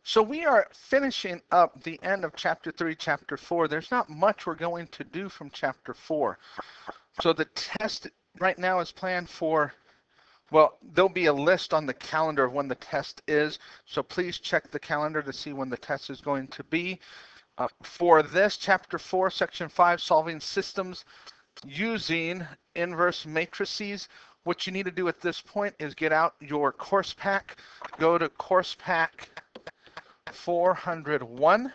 So we are finishing up the end of Chapter 3, Chapter 4. There's not much we're going to do from Chapter 4. So the test right now is planned for, well, there'll be a list on the calendar of when the test is. So please check the calendar to see when the test is going to be. For this, Chapter 4, Section 5, Solving Systems Using Inverse Matrices, what you need to do at this point is get out your course pack. Go to course pack 401.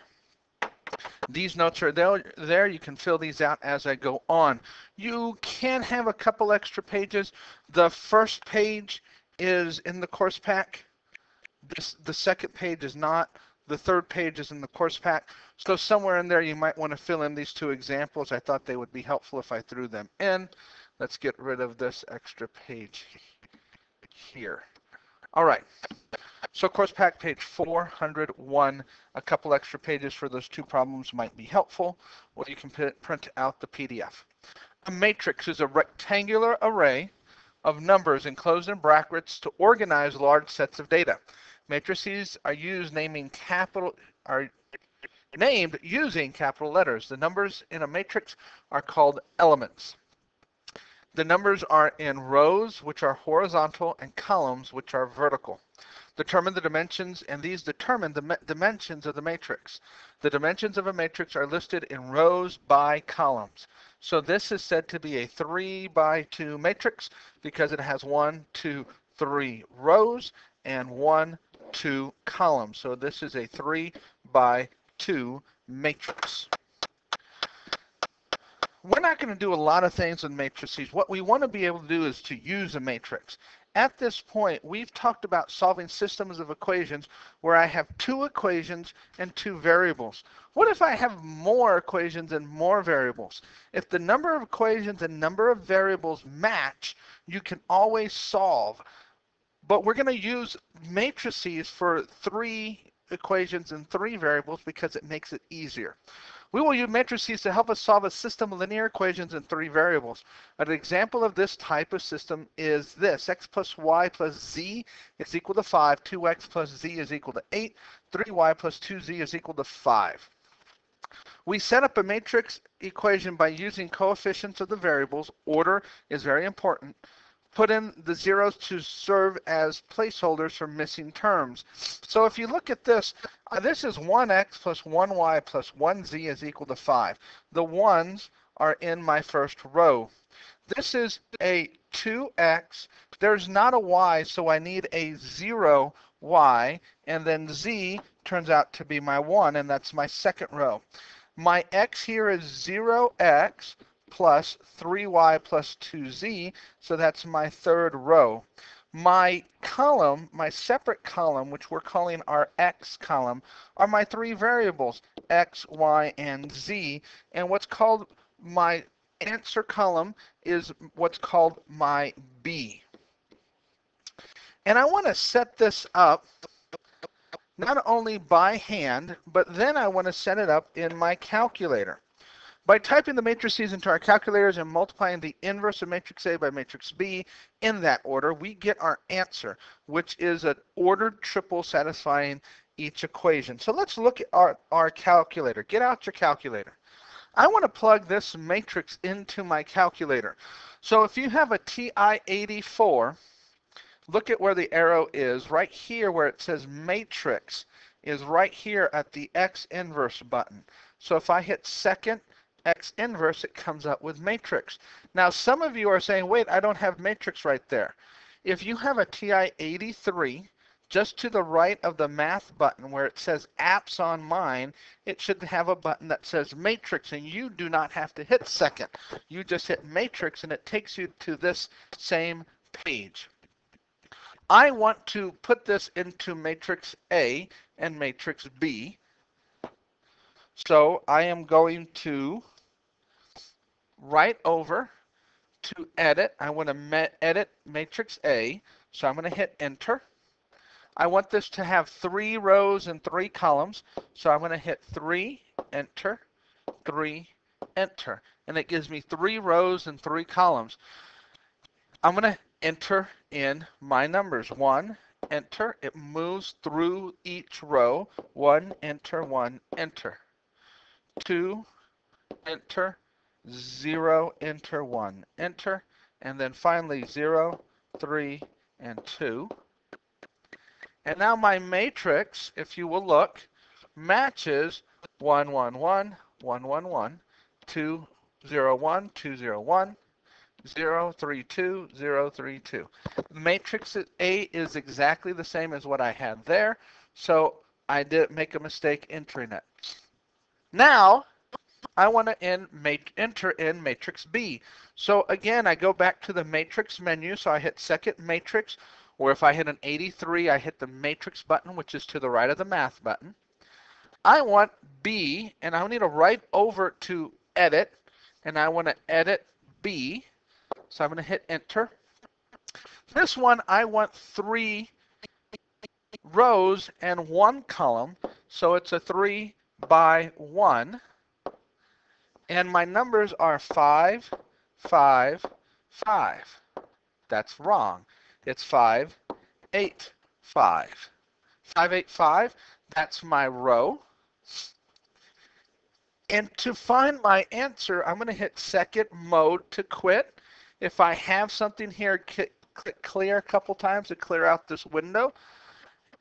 These notes are there. You can fill these out as I go on. You can have a couple extra pages. The first page is in the course pack. The second page is not. The third page is in the course pack. So somewhere in there you might want to fill in these two examples. I thought they would be helpful if I threw them in. Let's get rid of this extra page here. All right. So course pack page 401, a couple extra pages for those two problems might be helpful, or you can print out the PDF. A matrix is a rectangular array of numbers enclosed in brackets to organize large sets of data. Matrices are named using capital letters. The numbers in a matrix are called elements. The numbers are in rows, which are horizontal, and columns, which are vertical. Determine the dimensions, and these determine the dimensions of the matrix. The dimensions of a matrix are listed in rows by columns. So this is said to be a 3 by 2 matrix because it has 1, 2, 3 rows and 1, 2 columns. So this is a 3 by 2 matrix. We're not going to do a lot of things with matrices. What we want to be able to do is to use a matrix. At this point, we've talked about solving systems of equations where I have 2 equations and 2 variables. What if I have more equations and more variables? If the number of equations and number of variables match, you can always solve. But we're going to use matrices for 3 equations and 3 variables because it makes it easier. We will use matrices to help us solve a system of linear equations in 3 variables. An example of this type of system is this. X plus y plus z is equal to 5. 2x plus z is equal to 8. 3y plus 2z is equal to 5. We set up a matrix equation by using coefficients of the variables. Order is very important. Put in the zeros to serve as placeholders for missing terms. So if you look at this, this is 1x plus 1y plus 1z is equal to 5. The 1's are in my first row. This is a 2x. There's not a y, so I need a 0y, and then z turns out to be my 1, and that's my second row. My x here is 0x plus 3y plus 2z, so that's my third row. My column, my separate column, which we're calling our x column, are my 3 variables, x, y, and z, and what's called my answer column is what's called my b. And I want to set this up not only by hand, but then I want to set it up in my calculator. By typing the matrices into our calculators and multiplying the inverse of matrix A by matrix B in that order, we get our answer, which is an ordered triple satisfying each equation. So let's look at our calculator. Get out your calculator. I want to plug this matrix into my calculator. So if you have a TI-84, look at where the arrow is. Right here where it says matrix is right here at the X inverse button. So if I hit second X inverse, it comes up with matrix. Now some of you are saying, wait, I don't have matrix right there. If you have a TI-83, just to the right of the math button where it says apps on mine, it should have a button that says matrix, and you do not have to hit second. You just hit matrix and it takes you to this same page. I want to put this into matrix A and matrix B. So I am going to right over to edit. I want to edit matrix A, so I'm going to hit enter. I want this to have 3 rows and 3 columns, so I'm going to hit 3, enter, 3, enter, and it gives me 3 rows and 3 columns. I'm going to enter in my numbers, 1 enter. It moves through each row. 1, enter, 1, enter. 2, enter. 0, enter, 1, enter. And then finally 0, 3, and 2. And now my matrix, if you will look, matches 1, 1, 1, 1, 1, 1, 2, 0, 1, 2, 0, 1, 0, 3, 2, 0, 3, 2. Matrix A is exactly the same as what I had there, so I didn't make a mistake entering it. Now, I want to enter in matrix B. So again, I go back to the matrix menu, so I hit second matrix, or if I hit an 83, I hit the matrix button, which is to the right of the math button. I want B, and I need to right over to edit, and I want to edit B. So I'm going to hit enter. This one, I want 3 rows and 1 column, so it's a 3 by 1. And my numbers are 5, 5, 5. That's wrong. It's 5, 8, 5. 5, 8, 5, that's my row. And to find my answer, I'm going to hit second mode to quit. If I have something here, click clear a couple times to clear out this window.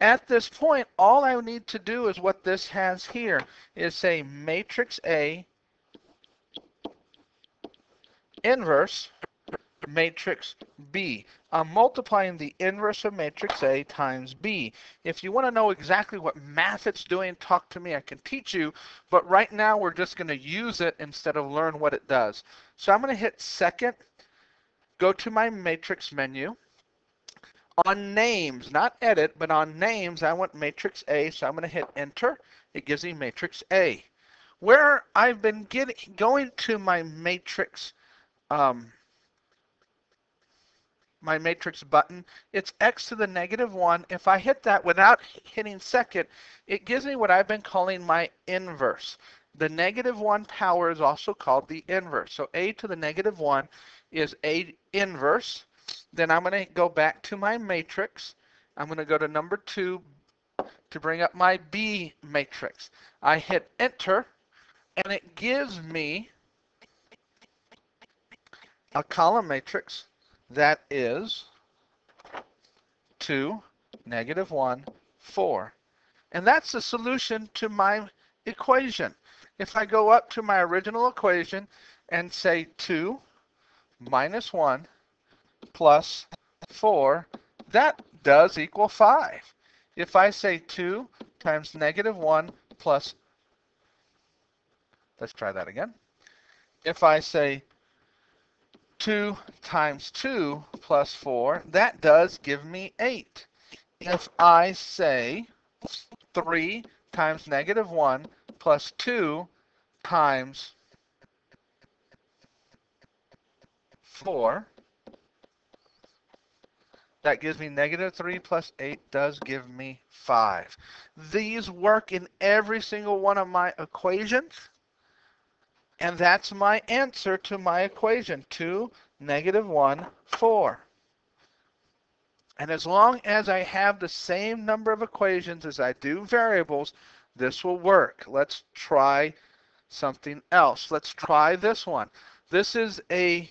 At this point, all I need to do is what this has here, is say matrix A inverse matrix B. I'm multiplying the inverse of matrix A times B. If you want to know exactly what math it's doing, talk to me. I can teach you. But right now, we're just going to use it instead of learn what it does. So I'm going to hit second, go to my matrix menu. On names, not edit, but on names, I want matrix A. So I'm going to hit enter. It gives me matrix A. Where I've been going to my matrix button, it's x to the negative 1. If I hit that without hitting second, it gives me what I've been calling my inverse. The negative 1 power is also called the inverse. So a to the negative 1 is a inverse. Then I'm going to go back to my matrix. I'm going to go to number 2 to bring up my B matrix. I hit enter, and it gives me a column matrix that is 2, negative 1, 4. And that's the solution to my equation. If I go up to my original equation and say 2 minus 1 plus 4, that does equal 5. If I say 2 times negative 1 plus, let's try that again. If I say 2 times 2 plus 4, that does give me 8. If I say 3 times negative 1 plus 2 times 4, that gives me negative 3 plus 8 does give me 5. These work in every single one of my equations. And that's my answer to my equation, 2, negative 1, 4. And as long as I have the same number of equations as I do variables, this will work. Let's try something else. Let's try this one. This is a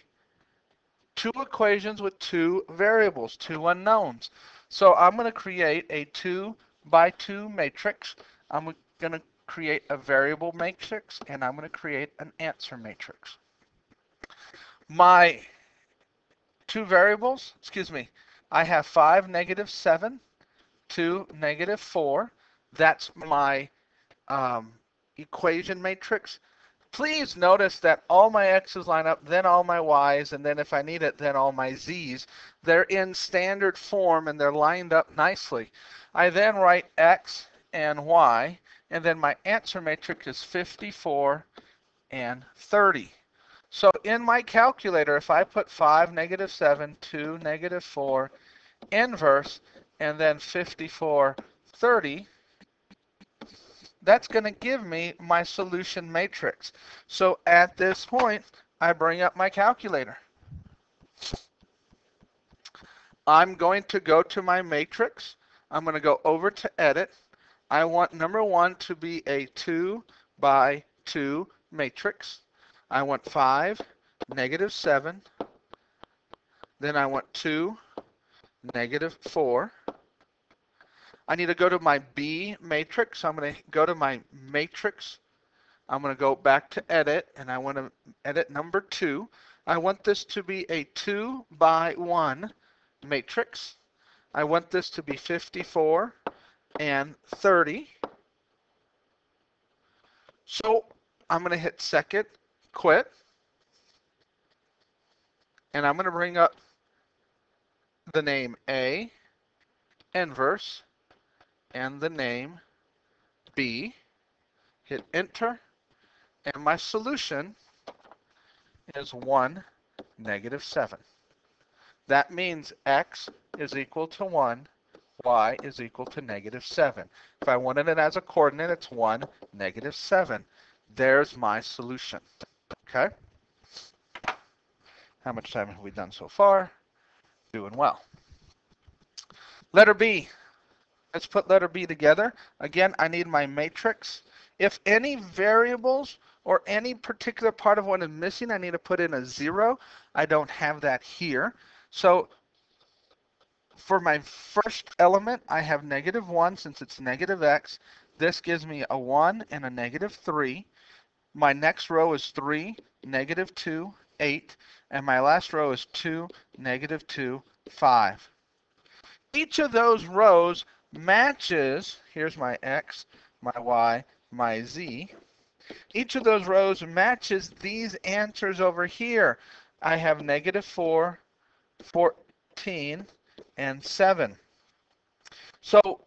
2 equations with 2 variables, 2 unknowns. So I'm going to create a 2 by 2 matrix. I'm going to create a variable matrix, and I'm going to create an answer matrix. My 2 variables, I have 5, negative 7, 2, negative 4. That's my equation matrix. Please notice that all my x's line up, then all my y's, and then if I need it, then all my z's. They're in standard form, and they're lined up nicely. I then write x and y, and then my answer matrix is 54 and 30. So in my calculator, if I put 5, negative 7, 2, negative 4, inverse, and then 54, 30, that's going to give me my solution matrix. So at this point, I bring up my calculator. I'm going to go to my matrix. I'm going to go over to edit. I want number 1 to be a 2 by 2 matrix. I want 5, negative 7. Then I want 2, negative 4. I need to go to my B matrix. So I'm going to go to my matrix. I'm going to go back to edit, and I want to edit number 2. I want this to be a 2 by 1 matrix. I want this to be 54 and 30. So I'm going to hit second, quit, and I'm going to bring up the name A, inverse, and the name B. Hit enter, and my solution is 1, negative 7. That means x is equal to 1, y is equal to negative 7. If I wanted it as a coordinate, it's 1, negative 7. There's my solution. Okay? How much time have we done so far? Doing well. Letter B. Let's put letter B together. Again, I need my matrix. If any variables or any particular part of one is missing, I need to put in a 0. I don't have that here. So for my first element, I have negative 1 since it's negative x. This gives me a 1 and a negative 3. My next row is 3, negative 2, 8. And my last row is 2, negative 2, 5. Each of those rows matches, here's my x, my y, my z. Each of those rows matches these answers over here. I have negative 4, 14, and 7. So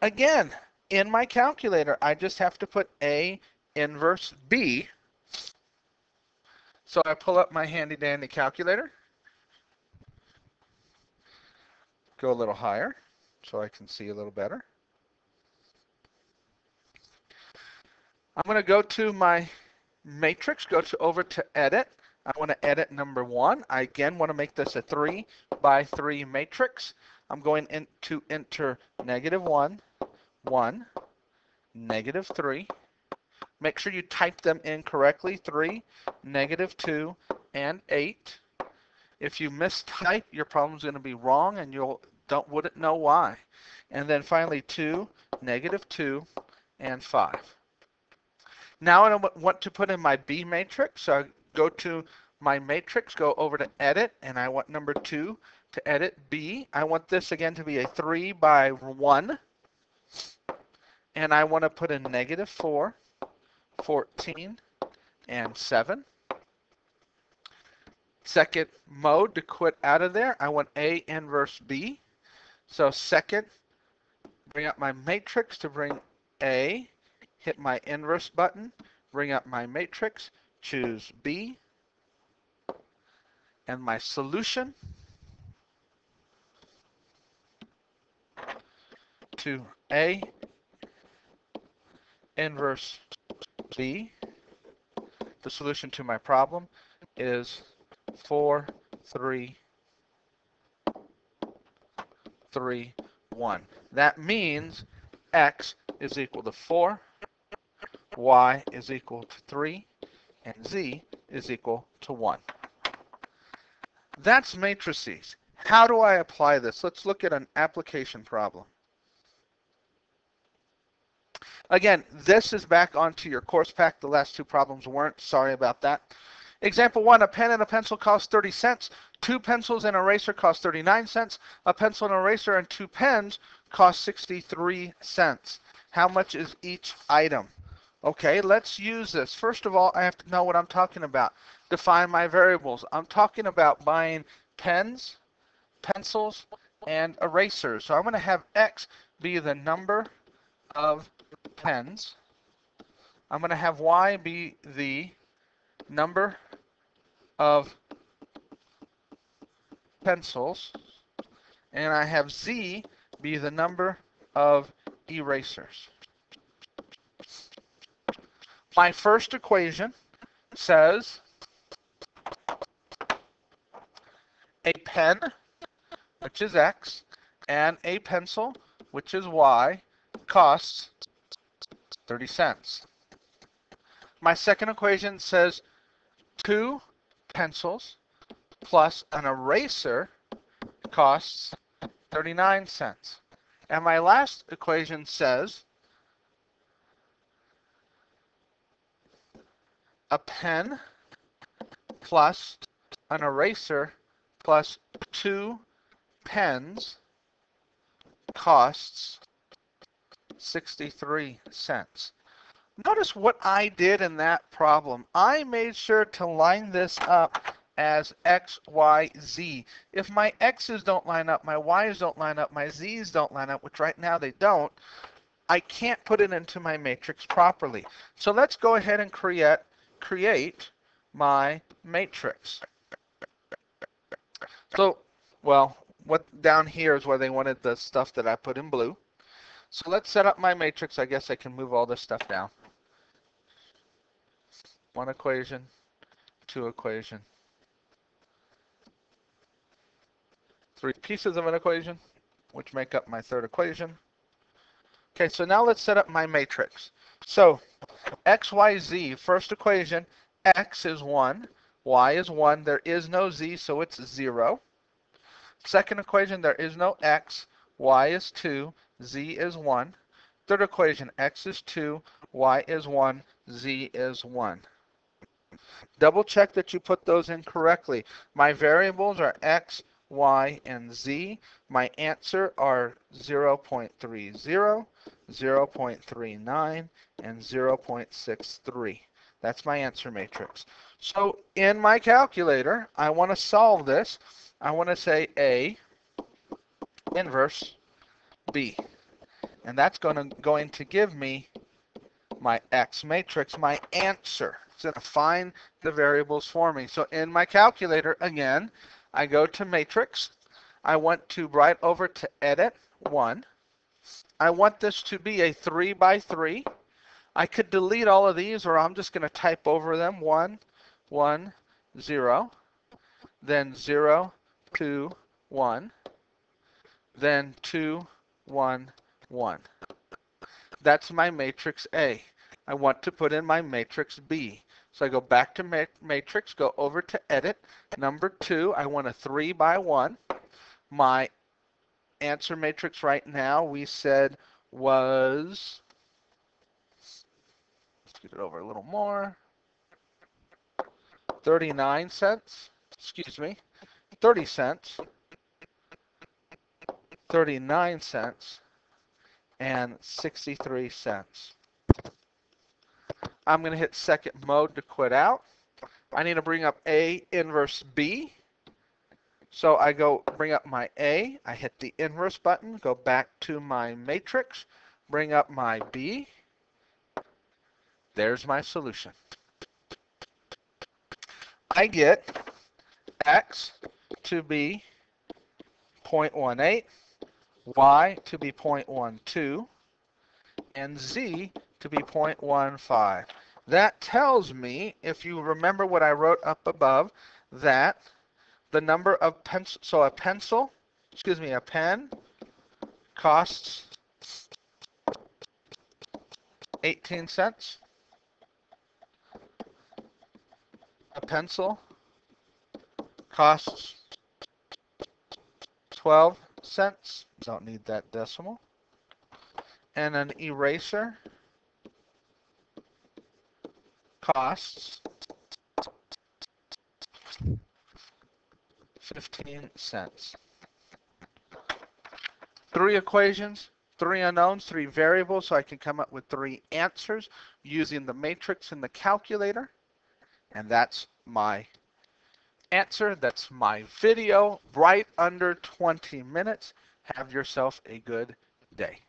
again, in my calculator, I just have to put A inverse B. So I pull up my handy dandy calculator. Go a little higher so I can see a little better. I'm going to go to my matrix, over to edit. I want to edit number 1. I again want to make this a 3 by 3 matrix. I'm going to enter negative 1, 1, negative 3. Make sure you type them in correctly. 3, negative 2, and 8. If you mistype, your problem's going to be wrong, and you wouldn't know why. And then finally 2, negative 2, and 5. Now I want to put in my B matrix. So I go to my matrix, go over to edit, and I want number 2 to edit B. I want this again to be a 3 by 1. And I want to put in negative 4, 14, and 7. Second mode, to quit out of there, I want A inverse B. So second, bring up my matrix to bring A, hit my inverse button, bring up my matrix, choose B, and my solution to A inverse B, the solution to my problem is 4, 3, 3, 1. That means x is equal to 4, y is equal to 3, and z is equal to 1. That's matrices. How do I apply this? Let's look at an application problem. Again, this is back onto your course pack. The last 2 problems weren't. Sorry about that. Example 1, a pen and a pencil cost 30 cents. 2 pencils and an eraser cost 39 cents. A pencil and eraser and 2 pens cost 63 cents. How much is each item? Okay, let's use this. First of all, I have to know what I'm talking about. Define my variables. I'm talking about buying pens, pencils, and erasers. So I'm going to have x be the number of pens. I'm going to have y be the number of pencils, and I have z be the number of erasers. My first equation says a pen, which is x, and a pencil, which is y, costs 30 cents. My second equation says 2 pencils plus an eraser costs 39 cents. And my last equation says a pen plus an eraser plus 2 pens costs 63 cents. Notice what I did in that problem. I made sure to line this up as X, Y, Z. If my X's don't line up, my Y's don't line up, my Z's don't line up, which right now they don't, I can't put it into my matrix properly. So let's go ahead and create my matrix. So, well, what down here is where they wanted the stuff that I put in blue. So let's set up my matrix. I guess I can move all this stuff down. 1 equation, 2 equation, 3 pieces of an equation, which make up my third equation. Okay, so now let's set up my matrix. So x, y, z, first equation, x is 1, y is 1. There is no z, so it's 0. Second equation, there is no x, y is 2, z is 1. Third equation, x is 2, y is 1, z is 1. Double check that you put those in correctly. My variables are x, y, and z. My answer are 0.30, 0.39, and 0.63. That's my answer matrix. So in my calculator, I want to solve this. I want to say A inverse B. And that's going to give me my X matrix, my answer. It's going to find the variables for me. So in my calculator, again, I go to matrix. I want to write over to edit 1. I want this to be a 3 by 3. I could delete all of these, or I'm just going to type over them. 1, 1, 0, then 0, 2, 1, then 2, 1, 1. That's my matrix A. I want to put in my matrix B. So I go back to matrix, go over to edit. Number 2, I want a 3 by 1. My answer matrix right now, we said was, let's get it over a little more, 39 cents, excuse me, 30 cents, 39 cents, and 63 cents. I'm going to hit second mode to quit out. I need to bring up A inverse B. So I go bring up my A, I hit the inverse button, go back to my matrix, bring up my B. There's my solution. I get X to be 0.18, Y to be 0.12, and Z to be 0.15. That tells me, if you remember what I wrote up above, that the number of pencils, so a pen costs 18 cents. A pencil costs 12 cents. Don't need that decimal. And an eraser costs 15 cents. 3 equations, 3 unknowns, 3 variables, so I can come up with 3 answers using the matrix in the calculator. And that's my answer. That's my video, right under 20 minutes. Have yourself a good day.